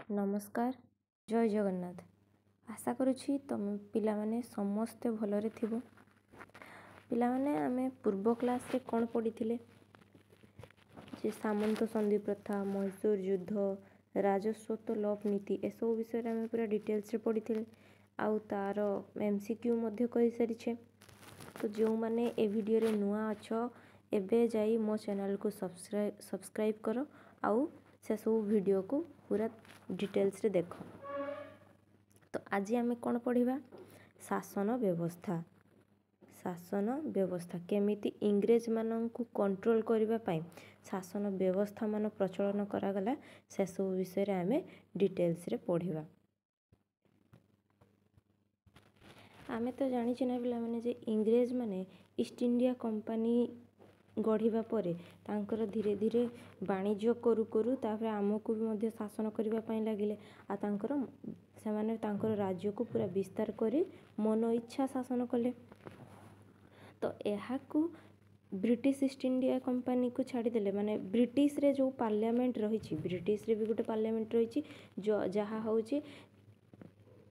नमस्कार जय जगन्नाथ। आशा करुछि तुम पिलामाने समस्ते भलरे थिबो। पिलामाने आमे पूर्व क्लास रे कोन पढ़िथिले जे सामंत संधि प्रथा, मैसूर युद्ध, राजस्व तो लोप नीति ए सब विषय रे आमे पूरा डिटेल्स रे पढ़िथिले। आउ तार एमसीक्यू मध्ये कहि सारिछे। तो जो माने ए वीडियो रे नुआ अछो एबे जाई मो चैनल को सब्सक्राइब करो आउ से सब वीडियो को पूरा डिटेल्स रे देखो। तो आज आम कौन पढ़ा शासन व्यवस्था। शासन व्यवस्था केमिति इंग्रेज माननकु कंट्रोल करबा पई शासन व्यवस्था मान प्रचलन करागला से सब विषय रे आम डिटेल्स रे पढ़ा। आमे तो जानी ना पिला माने जे इंग्रेज माने ईस्ट इंडिया कंपनी गढ़िबा परे तांकर धीरे धीरे वाणिज्य करू करू तापर आमको भी मध्य शासन करबा पई लागिले आ तांकर से माने तांकर राज्य को पूरा विस्तार करी मन इच्छा शासन कले। तो एहा को ब्रिटिश ईस्ट इंडिया कंपनी को छाड़ी देले माने ब्रिटिश रे जो पार्लियामेंट रही ब्रिटिश रे भी गोटे पार्लियामेंट रही जो जहा होची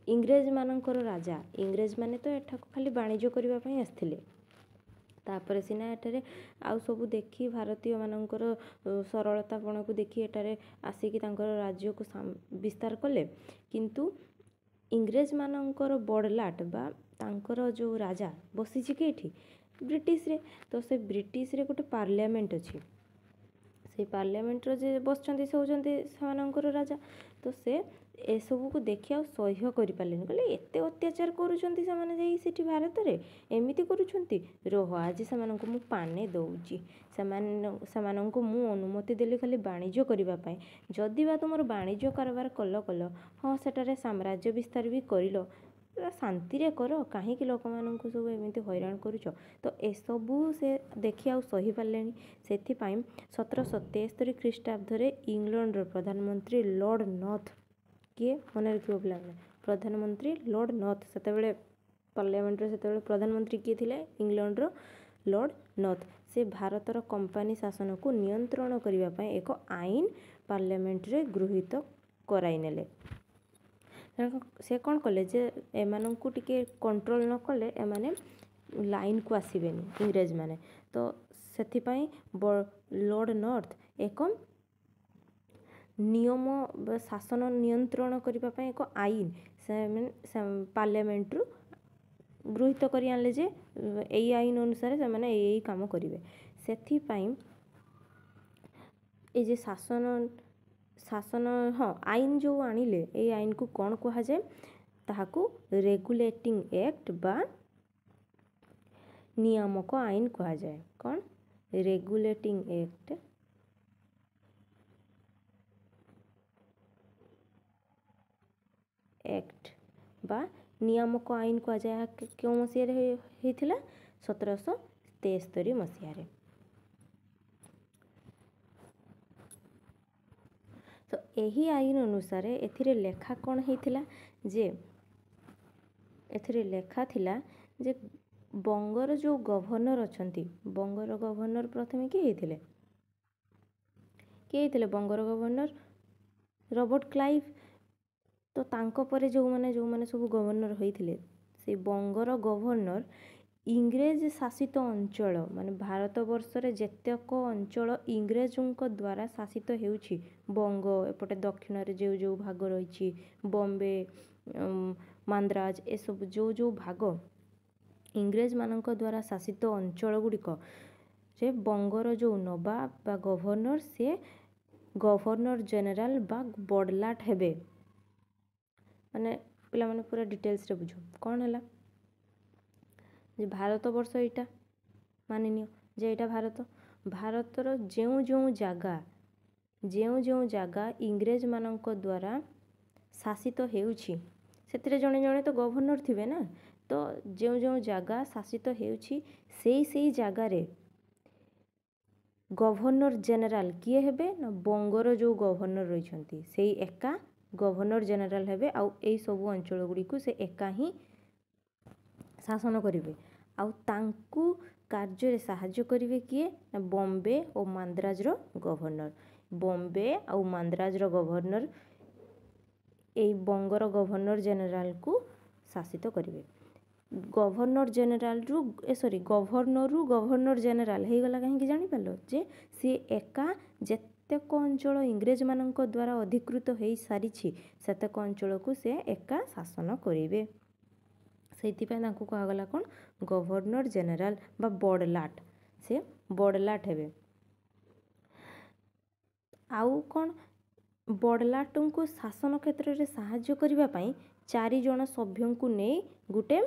इंग्रेज मानकर राजा। इंग्रेज माने तो एठा को खाली वाणिज्य करबा पई आस्थिले तापर सिना एठारे आउ सब देखी भारतीय मानकर सरलतापण को देखी एठारे आसिकी तांकर राज्य को विस्तार कले। किंतु इंग्रेज मानकर बड़लाट बा तांकर जो राजा बसीची कि एठी ब्रिटिश रे। तो से ब्रिटिश रे गोटे पार्लियामेंट अछि से पार्लियामेंट रो जे बसचंती से होचंती सेमानकर राजा। तो से ए सब को देखि आ सह्य करि पालेनी कहले एते अत्याचार करूचंती से माने जाई सेठी भारत रे एमिति करूचंती रोह आज सेमाननको मु पाने दउची सेमाननको मु अनुमति देली खाली वाणिज्य करबा पई जदि बा तुमर वाणिज्य कारबार कल हाँ सेटारे साम्राज्य विस्तार भी करिलो शांति रे करो काहे कि लोक माननको सब एमिति हैरान करूछ। तो ए सबु से देखि आ सही पालेनी सेथि पई 1773 ख्रीष्टाब्द रे इंग्लैंड रो प्रधानमंत्री लॉर्ड नॉर्थ किए मन रखिबो पिला प्रधानमंत्री लॉर्ड नॉर्थ सेतेबेले पार्लियामेंट रे सेतेबेले प्रधानमंत्री किए थिले इंग्लैंड रो लॉर्ड नॉर्थ। से भारतर कंपनी शासन को नियंत्रण करबा पई एक आईन पार्लियामेंट रे गृहीत कराई नेले। से कौन कले जे एमानंकु टिके कंट्रोल न कले एमाने लाइन को आसीबेनी इंग्रेज माने। तो सेथि पई लॉर्ड नॉर्थ एक नियम शासन नियंत्रण करबा पई एक आईन से पार्लियामेंट रु गृहीत करि आनले जे एई आईन अनुसार से माने एई काम करिवे। सेथि पई ए जे शासन हाँ आईन जो आनिले ए आईन को कौन कहा जाए ताहाको रेगुलेटिंग एक्ट बा नियामक आईन कहा जाए। कौन रेगुलेटिंग एक्ट बा नियामक आईन कहा जाए। क्यों मसीह रे हेथिला 1773 मसीह रे। तो यही आईन अनुसार एथिरे लेखा कौन हेथिला जे एथिरे लेखा थिला जे बंगर जो गवर्नर अछंती बंगर गवर्नर प्रथमे के हेथिले बंगर गवर्नर रॉबर्ट क्लाइव। तो तांको परे जो माने सब गवर्नर होइथिले से बंगर गवर्नर इंग्रेज शासित अंचल माने भारत वर्ष रे जेतेक अंचल इंग्रेजों द्वारा शासित हेउछि बंग एपटे दक्षिण रे जो भाग रहिछि बॉम्बे मांद्राज ए सब जो भाग इंग्रेज मानक द्वारा शासित अंचल गुड़िक रे बंगर जो नवाब बा गवर्नर से गवर्नर जनरल बा बड़लाट हेबे। माने पिला माने पूरा डिटेल्स रे बुझो कौन हैला जे भारत वर्ष एटा मानि नियो जे एटा भारतर जो जागा इंग्रेज मानक द्वारा शासित हेउछि सेतिरे जणे जणे तो गवर्नर थिबे ना। तो जो जागा शासित हेउछि सेई जागा रे गवर्नर जनरल किए हेबे ना बंगर जो गवर्नर रहिछंती सेई एका गवर्नर जनरल हेबे। आउ एई सब अंचल गुडी को से एका ही शासन करिवे आउ तांकु कार्य रे सहाय्य करिवे किए ना बॉम्बे और मांद्राज रो गवर्नर। बॉम्बे आउ मांद्राज रो गवर्नर ଏଇ ବଙ୍ଗର ଗଭର୍ଣ୍ଣର ଜେନେରାଲକୁ ଶାସିତ କରିବେ। ଗଭର୍ଣ୍ଣର ଜେନେରାଲରୁ ଗଭର୍ଣ୍ଣରରୁ ଗଭର୍ଣ୍ଣର ଜେନେରାଲ ହେଇଗଲା କାହିଁକି ଜାଣିପାରିଲ? ଯେ ସିଏ ଏକା ଯେତେକ ଅଞ୍ଚଳ ଇଂରେଜମାନଙ୍କ ଦ୍ୱାରା ଅଧିକୃତ ହେଇସାରିଛି ସେତେକ ଅଞ୍ଚଳକୁ ସେ ଏକା ଶାସନ କରିବେ। ସେଇଥିପାଇଁ ତାଙ୍କୁ କୁହାଗଲା କ'ଣ? ଗଭର୍ଣ୍ଣର ଜେନେରାଲ ବା ବଡ଼ଲାଟ। ସେ ବଡ଼ଲାଟ ହେବେ। ଆଉ କ'ଣ? ବଡ଼ଲାଟଙ୍କୁ ଶାସନ କ୍ଷେତ୍ରରେ ସାହାଯ୍ୟ କରିବା ପାଇଁ 4 ଜଣ ସଭ୍ୟଙ୍କୁ ନେଇ ଗୋଟେ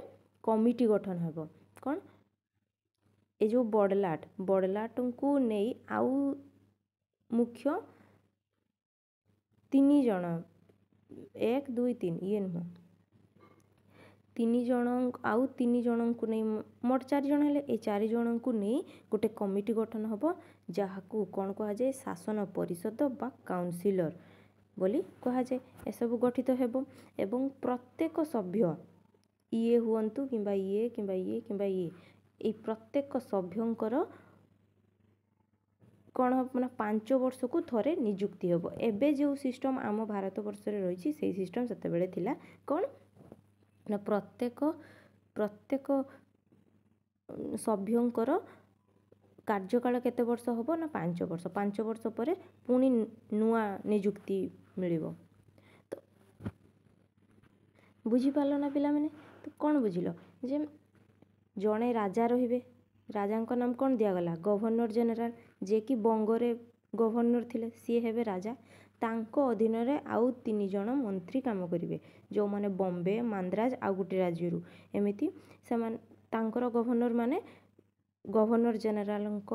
କମିଟି ଗଠନ ହେବ। କ'ଣ? ଏ ଯେଉଁ ବଡ଼ଲାଟଙ୍କୁ ନେଇ ଆଉ ମୁଖ୍ୟ 3 ଜଣ, 1 2 3 ଇଏ ନୁହଁ, 3 ଜଣ ଆଉ 3 ଜଣଙ୍କୁ ନେଇ ମୋଟ 4 ଜଣ ହେଲେ। ଏଇ 4 ଜଣଙ୍କୁ ନେଇ ଗୋଟେ କମିଟି ଗଠନ ହେବ, ଯାହାକୁ କ'ଣ କୁହାଯାଏ? ଶାସନ ପରିଷଦ ବା କାଉନସିଲର ବୋଲି କୁହାଯାଏ। ଏସବୁ ଗଠିତ ହେବ ଏବଂ ପ୍ରତ୍ୟେକ ସଭ୍ୟ ଇଏ ହୁଅନ୍ତୁ କିମ୍ବା ଇଏ କିମ୍ବା ଇଏ କିମ୍ବା ଇଏ, ଏଇ ପ୍ରତ୍ୟେକ ସଭ୍ୟଙ୍କର କ'ଣ ହେବ ନା 5 ବର୍ଷକୁ ଥରେ ନିଯୁକ୍ତି ହେବ। ଏବେ ଯେଉଁ ସିଷ୍ଟମ୍ ଆମ ଭାରତ ବର୍ଷରେ ରହିଛି ସେଇ ସିଷ୍ଟମ୍ ସେତେବେଳେ ଥିଲା। କ'ଣ ନା ପ୍ରତ୍ୟେକ ସଭ୍ୟଙ୍କର କାର୍ଯ୍ୟକାଳ କେତେ ବର୍ଷ ହେବ ନା 5 ବର୍ଷ। 5 ବର୍ଷ ପରେ ପୁଣି ନୂଆ ନିଯୁକ୍ତି ମିଳିବ। ତ ବୁଝିପାରିଲ ନା ପିଲାମାନେ? ତ କ'ଣ ବୁଝିଲ? ଯେ ଜଣେ ରାଜା ରହିବେ। ରାଜାଙ୍କ ନାମ କ'ଣ ଦିଆଗଲା? ଗଭର୍ଣ୍ଣର ଜେନେରାଲ, ଯିଏକି ବଙ୍ଗରେ ଗଭର୍ଣ୍ଣର ଥିଲେ ସିଏ ହେବେ ରାଜା। ତାଙ୍କ ଅଧୀନରେ ଆଉ 3 ଜଣ ମନ୍ତ୍ରୀ କାମ କରିବେ, ଯେଉଁମାନେ ବମ୍ବେ, ମାନ୍ଦ୍ରାଜ ଆଉ ଗୋଟେ ରାଜ୍ୟରୁ, ଏମିତି ସେମାନେ ତାଙ୍କର ଗଭର୍ଣ୍ଣର ମାନେ ଗଭର୍ଣ୍ଣର ଜେନେରାଲଙ୍କ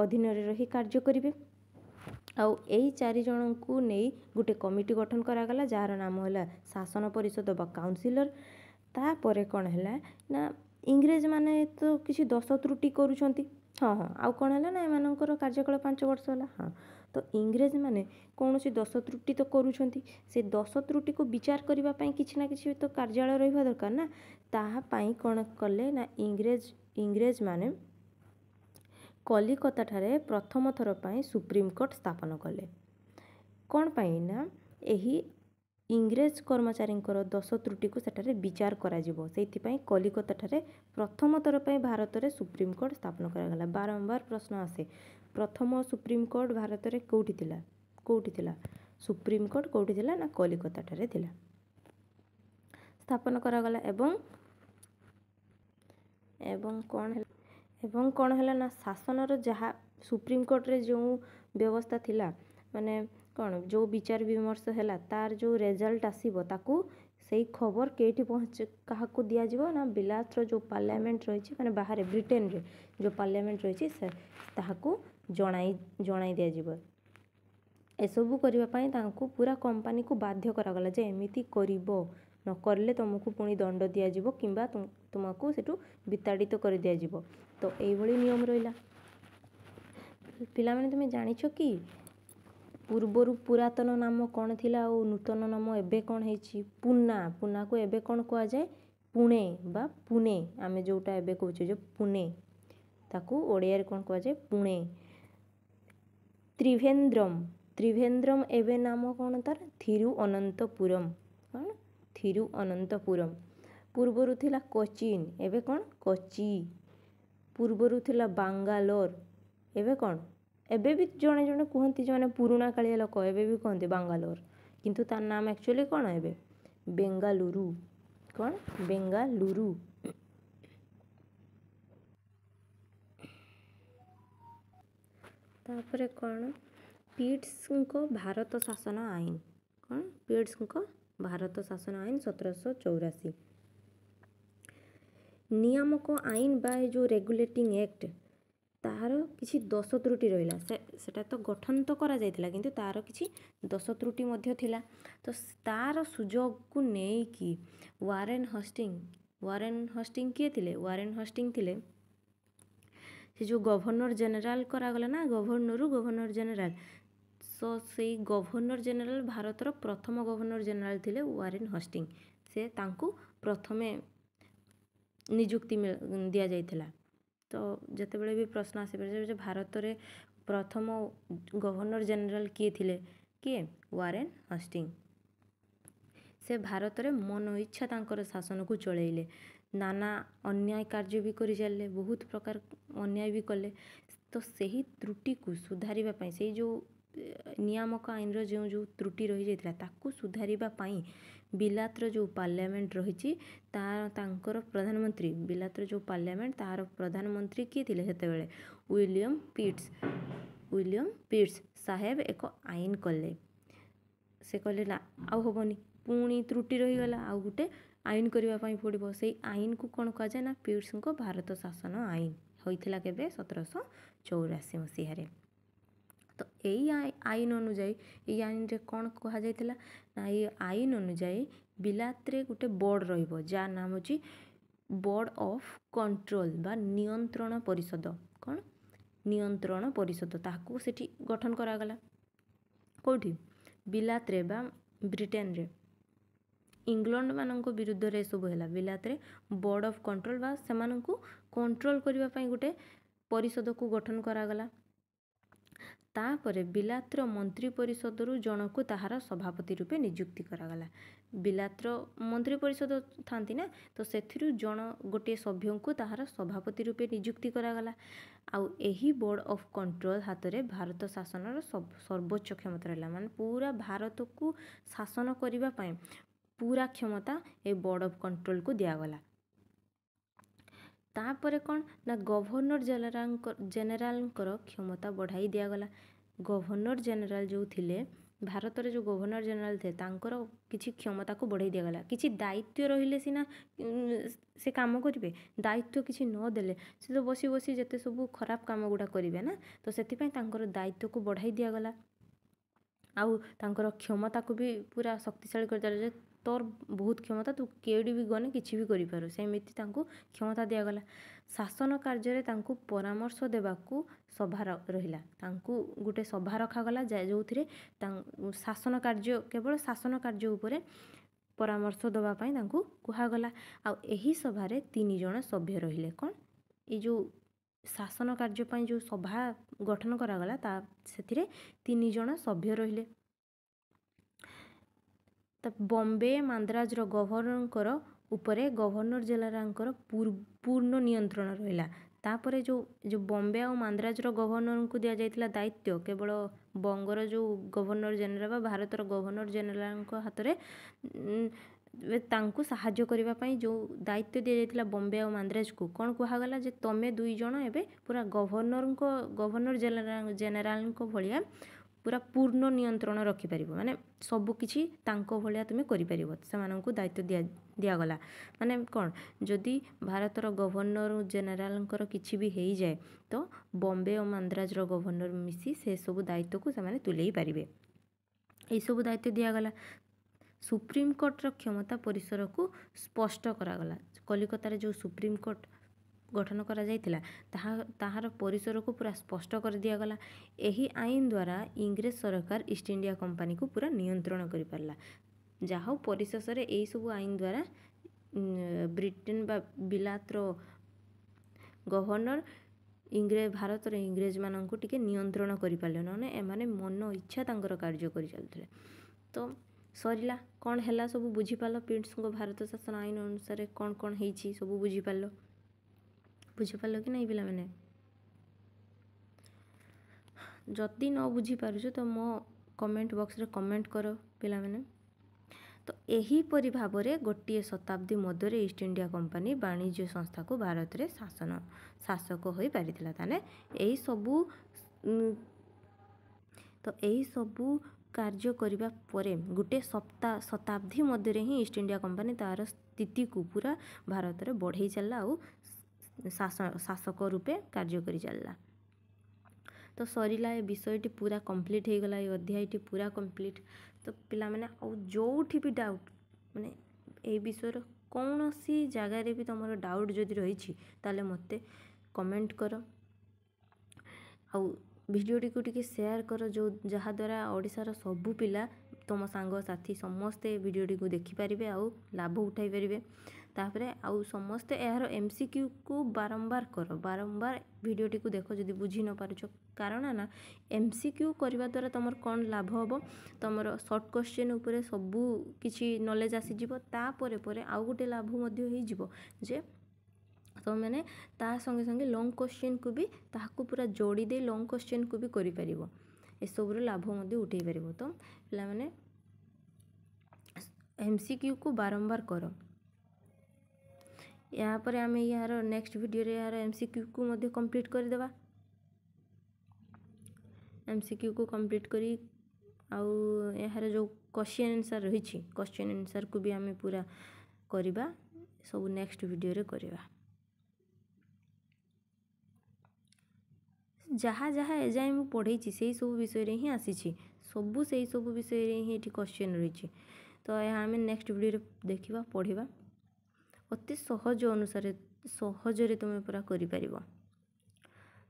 ଅଧୀନରେ ରହି କାର୍ଯ୍ୟ କରିବେ। ଆଉ ଏଇ 4 ଜଣଙ୍କୁ ନେଇ ଗୋଟେ କମିଟି ଗଠନ କରାଗଲା, ଯାହାର ନାମ ହେଲା ଶାସନ ପରିଷଦ ବା କାଉନସିଲର। ତାପରେ କ'ଣ ହେଲା ନା ଇଂରେଜମାନେ ତ କିଛି ଦୋଷ ତ୍ରୁଟି କରୁଛନ୍ତି। ଆଉ କ'ଣ ହେଲା ନା ଏମାନଙ୍କର କାର୍ଯ୍ୟକାଳ 5 ବର୍ଷ ହେଲା। ତ ଇଂରେଜମାନେ କୌଣସି ଦୋଷ ତ୍ରୁଟି ତ କରୁଛନ୍ତି, ସେ ଦୋଷ ତ୍ରୁଟିକୁ ବିଚାର କରିବା ପାଇଁ କିଛି ନା କିଛି ତ କାର୍ଯ୍ୟାଳୟ ରହିବା ଦରକାର ନା। ତାହା ପାଇଁ କ'ଣ କଲେ ନା ଇଂରେଜମାନେ କଲିକତାଠାରେ ପ୍ରଥମ ଥର ପାଇଁ ସୁପ୍ରିମକୋର୍ଟ ସ୍ଥାପନ କଲେ। କ'ଣ ପାଇଁ ନା ଏହି ଇଂରେଜ କର୍ମଚାରୀଙ୍କର ଦୋଷ ତ୍ରୁଟିକୁ ସେଠାରେ ବିଚାର କରାଯିବ। ସେଇଥିପାଇଁ କଲିକତାଠାରେ ପ୍ରଥମ ଥର ପାଇଁ ଭାରତରେ ସୁପ୍ରିମକୋର୍ଟ ସ୍ଥାପନ କରାଗଲା। ବାରମ୍ବାର ପ୍ରଶ୍ନ ଆସେ, ପ୍ରଥମ ସୁପ୍ରିମକୋର୍ଟ ଭାରତରେ କେଉଁଠି ଥିଲା? ସୁପ୍ରିମକୋର୍ଟ କେଉଁଠି ଥିଲା ନା କଲିକତାଠାରେ ଥିଲା। ସ୍ଥାପନ କରାଗଲା ଏବଂ କ'ଣ ହେଲା ନା ଶାସନର ଯାହା ସୁପ୍ରିମକୋର୍ଟରେ ଯେଉଁ ବ୍ୟବସ୍ଥା ଥିଲା, ମାନେ କ'ଣ ଯେଉଁ ବିଚାର ବିମର୍ଶ ହେଲା ତାର ଯେଉଁ ରେଜଲ୍ଟ ଆସିବ ତାକୁ ସେଇ ଖବର କାହାକୁ ଦିଆଯିବ ନା ବିଲାତର ଯେଉଁ ପାର୍ଲାମେଣ୍ଟ ରହିଛି, ମାନେ ବାହାରେ ବ୍ରିଟେନରେ ଯେଉଁ ପାର୍ଲାମେଣ୍ଟ ରହିଛି ତାହାକୁ ଜଣାଇ ଦିଆଯିବ। ଏସବୁ କରିବା ପାଇଁ ତାଙ୍କୁ ପୁରା କମ୍ପାନୀକୁ ବାଧ୍ୟ କରାଗଲା ଯେ ଏମିତି କରିବ, ନ କରିଲେ ତୁମକୁ ପୁଣି ଦଣ୍ଡ ଦିଆଯିବ କିମ୍ବା ତୁମକୁ ସେଠୁ ବିତାଡ଼ିତ କରିଦିଆଯିବ। ତ ଏଇଭଳି ନିୟମ ରହିଲା। ପିଲାମାନେ ତୁମେ ଜାଣିଛ କି ପୂର୍ବରୁ ପୁରାତନ ନାମ କ'ଣ ଥିଲା ଆଉ ନୂତନ ନାମ ଏବେ କ'ଣ ହେଇଛି? ପୁନାକୁ ଏବେ କ'ଣ କୁହାଯାଏ? ପୁଣେ ବା ପୁନେ। ଆମେ ଯେଉଁଟା ଏବେ କହୁଛେ ଯେ ପୁନେ, ତାକୁ ଓଡ଼ିଆରେ କ'ଣ କୁହାଯାଏ? ପୁଣେ। ତ୍ରିଭେନ୍ଦ୍ରମ ଏବେ ନାମ କ'ଣ ତାର? ଥିରୁଅନନ୍ତପୁରମ୍। କ'ଣ? ଥିରୁଅନନ୍ତପୁରମ୍। ପୂର୍ବରୁ ଥିଲା କୋଚିନ୍, ଏବେ କ'ଣ? କୋଚି। ପୂର୍ବରୁ ଥିଲା ବାଙ୍ଗାଲୋର, ଏବେ କ'ଣ? ଏବେ ବି ଜଣେ ଜଣେ କୁହନ୍ତି, ଯେଉଁମାନେ ପୁରୁଣା କାଳିଆ ଲୋକ ଏବେ ବି କୁହନ୍ତି ବାଙ୍ଗାଲୋର, କିନ୍ତୁ ତାର ନାମ ଆକ୍ଚୁଆଲି କ'ଣ ଏବେ? ବେଙ୍ଗାଲୁରୁ। କ'ଣ? ବେଙ୍ଗାଲୁରୁ। ତାପରେ କ'ଣ? ପିଟ୍ସଙ୍କ ଭାରତ ଶାସନ ଆଇନ। କ'ଣ? ପିଟ୍ସଙ୍କ ଭାରତ ଶାସନ ଆଇନ 1784। ନିୟାମକ ଆଇନ ବା ଏ ଯେଉଁ ରେଗୁଲେଟିଂ ଆକ୍ଟ, ତାହାର କିଛି ଦୋଷ ତ୍ରୁଟି ରହିଲା। ସେଟା ତ ଗଠନ ତ କରାଯାଇଥିଲା, କିନ୍ତୁ ତାର କିଛି ଦୋଷ ତ୍ରୁଟି ମଧ୍ୟ ଥିଲା। ତ ତାର ସୁଯୋଗକୁ ନେଇକି ୱାରେନ୍ ହଷ୍ଟିଙ୍ଗ କିଏ ଥିଲେ? ୱାରେନ୍ ହଷ୍ଟିଙ୍ଗ ଥିଲେ ସେ ଯେଉଁ ଗଭର୍ଣ୍ଣର ଜେନେରାଲ କରାଗଲା ନା, ଗଭର୍ଣ୍ଣରରୁ ଗଭର୍ଣ୍ଣର ଜେନେରାଲ। ସେଇ ଗଭର୍ଣ୍ଣର ଜେନେରାଲ ଭାରତର ପ୍ରଥମ ଗଭର୍ଣ୍ଣର ଜେନେରାଲ ଥିଲେ ୱାରେନ୍ ହଷ୍ଟିଙ୍ଗ। ସେ ତାଙ୍କୁ ପ୍ରଥମେ ନିଯୁକ୍ତି ଦିଆଯାଇଥିଲା। ତ ଯେତେବେଳେ ବି ପ୍ରଶ୍ନ ଆସିପାରେ ଯେ ଭାରତରେ ପ୍ରଥମ ଗଭର୍ଣ୍ଣର ଜେନେରାଲ କିଏ ଥିଲେ? ୱାରେନ୍ ହଷ୍ଟିଙ୍ଗ। ସେ ଭାରତରେ ମନ ଇଚ୍ଛା ତାଙ୍କର ଶାସନକୁ ଚଳେଇଲେ। ନାନା ଅନ୍ୟାୟ କାର୍ଯ୍ୟ ବି କରି ଚାଲିଲେ, ବହୁତ ପ୍ରକାର ଅନ୍ୟାୟ ବି କଲେ। ତ ସେହି ତ୍ରୁଟିକୁ ସୁଧାରିବା ପାଇଁ, ସେଇ ଯେଉଁ ନିୟାମକ ଆଇନର ଯେଉଁ ତ୍ରୁଟି ରହିଯାଇଥିଲା ତାକୁ ସୁଧାରିବା ପାଇଁ ବିଲାତର ଯେଉଁ ପାର୍ଲାମେଣ୍ଟ ରହିଛି ତାଙ୍କର ପ୍ରଧାନମନ୍ତ୍ରୀ, ବିଲାତର ଯେଉଁ ପାର୍ଲାମେଣ୍ଟ ତାହାର ପ୍ରଧାନମନ୍ତ୍ରୀ କିଏ ଥିଲେ ସେତେବେଳେ? ୱିଲିୟମ ପିଟ୍ସ ସାହେବ ଏକ ଆଇନ କଲେ। ସେ କହିଲେ ନା ଆଉ ହେବନି, ପୁଣି ତ୍ରୁଟି ରହିଗଲା, ଆଉ ଗୋଟେ ଆଇନ କରିବା ପାଇଁ ପଡ଼ିବ। ସେଇ ଆଇନକୁ କ'ଣ କୁହାଯାଏ ନା ପିଟ୍ସଙ୍କ ଭାରତ ଶାସନ ଆଇନ ହୋଇଥିଲା କେବେ? 1784 ମସିହାରେ। ତ ଏଇ ଆଇନ ଅନୁଯାୟୀ, ଏଇ ଆଇନରେ କ'ଣ କୁହାଯାଇଥିଲା ନା ଏଇ ଆଇନ ଅନୁଯାୟୀ ବିଲାତରେ ଗୋଟେ ବୋର୍ଡ଼ ରହିବ ଯାହା ନାମ ହେଉଛି ବୋର୍ଡ଼ ଅଫ୍ କଣ୍ଟ୍ରୋଲ ବା ନିୟନ୍ତ୍ରଣ ପରିଷଦ। କ'ଣ? ନିୟନ୍ତ୍ରଣ ପରିଷଦ। ତାହାକୁ ସେଠି ଗଠନ କରାଗଲା। କେଉଁଠି? ବିଲାତରେ ବା ବ୍ରିଟେନରେ। ଇଂଲଣ୍ଡ ମାନଙ୍କ ବିରୁଦ୍ଧରେ ଏସବୁ ହେଲା। ବିଲାତରେ ବୋର୍ଡ଼ ଅଫ୍ କଣ୍ଟ୍ରୋଲ ବା ସେମାନଙ୍କୁ କଣ୍ଟ୍ରୋଲ କରିବା ପାଇଁ ଗୋଟେ ପରିଷଦକୁ ଗଠନ କରାଗଲା। ତାପରେ ବିଲାତର ମନ୍ତ୍ରୀ ପରିଷଦରୁ ଜଣକୁ ତାହାର ସଭାପତି ରୂପେ ନିଯୁକ୍ତି କରାଗଲା। ବିଲାତର ମନ୍ତ୍ରୀ ପରିଷଦ ଥାନ୍ତି ନା, ତ ସେଥିରୁ ଗୋଟିଏ ସଭ୍ୟଙ୍କୁ ତାହାର ସଭାପତି ରୂପେ ନିଯୁକ୍ତି କରାଗଲା। ଆଉ ଏହି ବୋର୍ଡ଼ ଅଫ୍ କଣ୍ଟ୍ରୋଲ ହାତରେ ଭାରତ ଶାସନର ସର୍ବୋଚ୍ଚ କ୍ଷମତା ରହିଲା। ମାନେ ପୁରା ଭାରତକୁ ଶାସନ କରିବା ପାଇଁ ପୁରା କ୍ଷମତା ଏ ବୋର୍ଡ଼ ଅଫ୍ କଣ୍ଟ୍ରୋଲକୁ ଦିଆଗଲା। ତାପରେ କ'ଣ ନା ଗଭର୍ଣ୍ଣର ଜେନେରାଲଙ୍କର କ୍ଷମତା ବଢ଼ାଇ ଦିଆଗଲା। ଗଭର୍ଣ୍ଣର ଜେନେରାଲ ଯେଉଁ ଥିଲେ, ଭାରତରେ ଯେଉଁ ଗଭର୍ଣ୍ଣର ଜେନେରାଲ ଥିଲେ ତାଙ୍କର କିଛି କ୍ଷମତାକୁ ବଢ଼ାଇ ଦିଆଗଲା। କିଛି ଦାୟିତ୍ୱ ରହିଲେ ସିନା ସେ କାମ କରିବେ, ଦାୟିତ୍ୱ କିଛି ନ ଦେଲେ ସେ ତ ବସି ବସି ଯେତେ ସବୁ ଖରାପ କାମ ଗୁଡ଼ା କରିବେ ନା, ତ ସେଥିପାଇଁ ତାଙ୍କର ଦାୟିତ୍ୱକୁ ବଢ଼ାଇ ଦିଆଗଲା। ଆଉ ତାଙ୍କର କ୍ଷମତାକୁ ବି ପୁରା ଶକ୍ତିଶାଳୀ କରିଦେଲା ଯେ ତୋର ବହୁତ କ୍ଷମତା, ତୁ କେଉଁଠି ବି ଗଲେ କିଛି ବି କରିପାରୁ, ସେମିତି ତାଙ୍କୁ କ୍ଷମତା ଦିଆଗଲା। ଶାସନ କାର୍ଯ୍ୟରେ ତାଙ୍କୁ ପରାମର୍ଶ ଦେବାକୁ ସଭା ରହିଲା। ତାଙ୍କୁ ଗୋଟେ ସଭା ରଖାଗଲା ଯେଉଁଥିରେ ଶାସନ କାର୍ଯ୍ୟ, କେବଳ ଶାସନ କାର୍ଯ୍ୟ ଉପରେ ପରାମର୍ଶ ଦେବା ପାଇଁ ତାଙ୍କୁ କୁହାଗଲା। ଆଉ ଏହି ସଭାରେ 3 ଜଣ ସଭ୍ୟ ରହିଲେ। କ'ଣ? ଏଇ ଯେଉଁ ଶାସନ କାର୍ଯ୍ୟ ପାଇଁ ଯେଉଁ ସଭା ଗଠନ କରାଗଲା ସେଥିରେ 3 ଜଣ ସଭ୍ୟ ରହିଲେ। ତ ବମ୍ବେ ମାନ୍ଦ୍ରାଜର ଗଭର୍ଣ୍ଣରଙ୍କର ଉପରେ ଗଭର୍ଣ୍ଣର ଜେନେରାଲଙ୍କର ପୂର୍ଣ୍ଣ ନିୟନ୍ତ୍ରଣ ରହିଲା। ତାପରେ ଯେଉଁ ବମ୍ବେ ଆଉ ମାନ୍ଦ୍ରାଜର ଗଭର୍ଣ୍ଣରଙ୍କୁ ଦିଆଯାଇଥିଲା ଦାୟିତ୍ୱ, କେବଳ ବଙ୍ଗର ଯେଉଁ ଗଭର୍ଣ୍ଣର ଜେନେରାଲ ବା ଭାରତର ଗଭର୍ଣ୍ଣର ଜେନେରାଲଙ୍କ ହାତରେ ତାଙ୍କୁ ସାହାଯ୍ୟ କରିବା ପାଇଁ ଯେଉଁ ଦାୟିତ୍ୱ ଦିଆଯାଇଥିଲା ବମ୍ବେ ଆଉ ମାନ୍ଦ୍ରାଜକୁ, କ'ଣ କୁହାଗଲା ଯେ ତମେ 2 ଜଣ ଏବେ ପୁରା ଗଭର୍ଣ୍ଣର ଜେନେରାଲଙ୍କ ଭଳିଆ ପୁରା ପୂର୍ଣ୍ଣ ନିୟନ୍ତ୍ରଣ ରଖିପାରିବ। ମାନେ ସବୁକିଛି ତାଙ୍କ ଭଳିଆ ତୁମେ କରିପାରିବ। ସେମାନଙ୍କୁ ଦାୟିତ୍ୱ ଦିଆଗଲା। ମାନେ କ'ଣ? ଯଦି ଭାରତର ଗଭର୍ଣ୍ଣର ଜେନେରାଲଙ୍କର କିଛି ବି ହେଇଯାଏ ତ ବମ୍ବେ ଓ ମାନ୍ଦ୍ରାଜର ଗଭର୍ଣ୍ଣର ମିଶି ସେସବୁ ଦାୟିତ୍ୱକୁ ସେମାନେ ତୁଲେଇ ପାରିବେ। ଏଇସବୁ ଦାୟିତ୍ୱ ଦିଆଗଲା। ସୁପ୍ରିମକୋର୍ଟର କ୍ଷମତା ପରିସରକୁ ସ୍ପଷ୍ଟ କରାଗଲା। କଲିକତାରେ ଯେଉଁ ସୁପ୍ରିମକୋର୍ଟ ଗଠନ କରାଯାଇଥିଲା ତାହାର ପରିସରକୁ ପୁରା ସ୍ପଷ୍ଟ କରିଦିଆଗଲା। ଏହି ଆଇନ ଦ୍ୱାରା ଇଂରେଜ ସରକାର ଇଷ୍ଟ ଇଣ୍ଡିଆ କମ୍ପାନୀକୁ ପୁରା ନିୟନ୍ତ୍ରଣ କରିପାରିଲା। ଯାହା ହଉ ପରିଶେଷରେ ଏହିସବୁ ଆଇନ ଦ୍ୱାରା ବ୍ରିଟେନ ବା ବିଲାତର ଗଭର୍ଣ୍ଣର ଭାରତର ଇଂରେଜମାନଙ୍କୁ ଟିକେ ନିୟନ୍ତ୍ରଣ କରିପାରିଲେ, ନହେଲେ ଏମାନେ ମନ ଇଚ୍ଛା ତାଙ୍କର କାର୍ଯ୍ୟ କରିଚାଲୁଥିଲେ। ତ ସରିଲା। କ'ଣ ହେଲା ସବୁ ବୁଝିପାରିଲ? ପିଟ୍ସଙ୍କ ଭାରତ ଶାସନ ଆଇନ ଅନୁସାରେ କ'ଣ କ'ଣ ହେଇଛି ସବୁ ବୁଝିପାରିଲ କି ନାହିଁ ପିଲାମାନେ? ଯଦି ନ ବୁଝିପାରୁଛ ତ ମୋ କମେଣ୍ଟ ବକ୍ସରେ କମେଣ୍ଟ କର ପିଲାମାନେ। ତ ଏହିପରି ଭାବରେ ଗୋଟିଏ ଶତାବ୍ଦୀ ମଧ୍ୟରେ ଇଷ୍ଟ ଇଣ୍ଡିଆ କମ୍ପାନୀ ବାଣିଜ୍ୟ ସଂସ୍ଥାକୁ ଭାରତରେ ଶାସକ ହୋଇପାରିଥିଲା। ତାହେଲେ ଏହିସବୁ କାର୍ଯ୍ୟ କରିବା ପରେ ଗୋଟେ ଶତାବ୍ଦୀ ମଧ୍ୟରେ ହିଁ ଇଷ୍ଟ ଇଣ୍ଡିଆ କମ୍ପାନୀ ତା'ର ସ୍ଥିତିକୁ ପୁରା ଭାରତରେ ବଢ଼େଇ ଚାଲିଲା ଆଉ ଶାସକ ରୂପେ କାର୍ଯ୍ୟ କରି ଚାଲିଲା। ତ ସରିଲା, ଏ ବିଷୟଟି ପୁରା କମ୍ପ୍ଲିଟ୍ ହେଇଗଲା, ଏ ଅଧ୍ୟାୟଟି ପୁରା କମ୍ପ୍ଲିଟ୍। ତ ପିଲାମାନେ ଆଉ ଯେଉଁଠି ବି ଡାଉଟ୍, ମାନେ ଏଇ ବିଷୟରେ କୌଣସି ଜାଗାରେ ବି ତୁମର ଡାଉଟ୍ ଯଦି ରହିଛି ତାହେଲେ ମୋତେ କମେଣ୍ଟ କର। ଆଉ ଭିଡ଼ିଓଟିକୁ ଟିକେ ସେୟାର କର, ଯାହାଦ୍ୱାରା ଓଡ଼ିଶାର ସବୁ ପିଲା, ତୁମ ସାଙ୍ଗସାଥି ସମସ୍ତେ ଭିଡ଼ିଓଟିକୁ ଦେଖିପାରିବେ ଆଉ ଲାଭ ଉଠାଇ ପାରିବେ। ତ तापरे आउ समस्ते यार MCQ को बारंबार कर बारंबार वीडियोटी को देख जदि बुझी न पारुछ कारण ना MCQ करने द्वारा तुम कौन लाभ हम तुम सर्ट क्वेश्चन उपरे सबू किसी नॉलेज आसीजिव तापर पर आउ गोटे लाभ जे तो मैंने ता संगे संगे लॉन्ग क्वेश्चन को भी ताकू पूरा जोड़ी दे लॉन्ग क्वेश्चन को भी करि परिबो एसबूर लाभ उठे पार तो पे मैंने MCQ को बारंबार कर यापर आम यार नेक्स्ट वीडियो रे यार MCQ को मध्य कंप्लीट करदेबा MCQ को कंप्लीट करी आउ यार जो क्वेश्चन आंसर रही क्वेश्चन आंसर को भी आम पूरा करवा सब नेक्स्ट वीडियो रे करवा जहाँ जहाँ एजाए मुझे पढ़े से सब विषय रे ही आसी सबू से सब विषय रे ही क्वेश्चन रही तो यह आम नेक्स्ट वीडियो रे देखा पढ़ा अति सहज अनुसार सहजरे तुम्हें पूरा करिपारिबो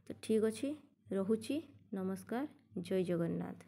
तो ठीक अच्छे रोची नमस्कार जय जगन्नाथ।